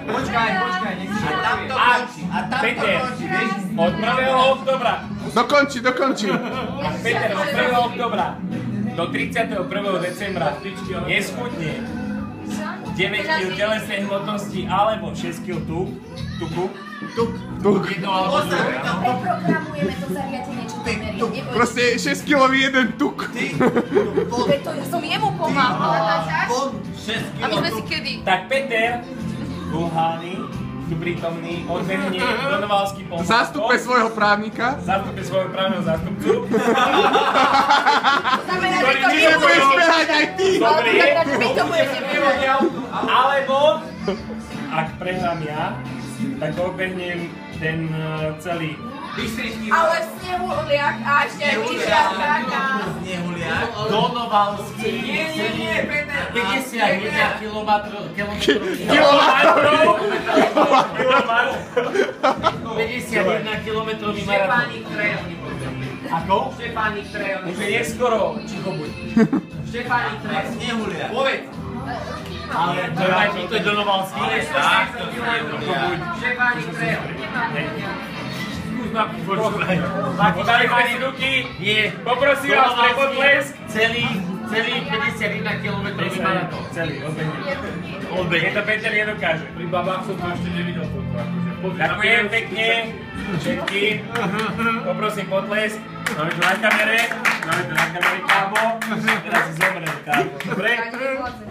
Počkaj, nech si A Peter, od 1. októbra. Dokončí. Peter, od 1. októbra do 31. decembra neschudne 9 kg telesnej hmotnosti alebo 6 kg tuku. Jedno alebo druhé, áno. Preprogramujeme to zariadenie, čo to merí. Proste 6 kilový jeden tuk. Veď to ja som jemu pomáhala. A my sme si kedy... Tak Peter Bulhány, tu prítomný, odbehne Donovalský V polmaraton. zástupe svojho právnika. V zástupe svojho právneho zástupcu. Znamená, že to Čiže budeš behať aj ty. Dobrý. my to budete behať. Alebo, ak prehrám ja, tak odbehnem ten celý Ale snehuliak a ešte aj lyžiarka. Donovalský. Nie, Peter. 51 kilometrov. 51 kilometrový maratón. Štefánik Trail. Ako? Štefánik Trail. Už je neskoro, ticho buď. Štefánik Trail. Snehuliak. Povedz. Ale to je Donovalský. Ale 140 km. Štefánik Trail. Podali sme si ruky. Poprosím vás pre potlesk. Celý 51 kilometrový maratón. Celý, odbehne. Je to Peter nedokáže. Pri babách som to ešte nevidel toto. Ďakujem pekne všetkým. Poprosím potlesk. Máme to na kamere, kámo. Teraz si zomrel, kámo. Dobre?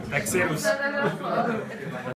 Tak servus.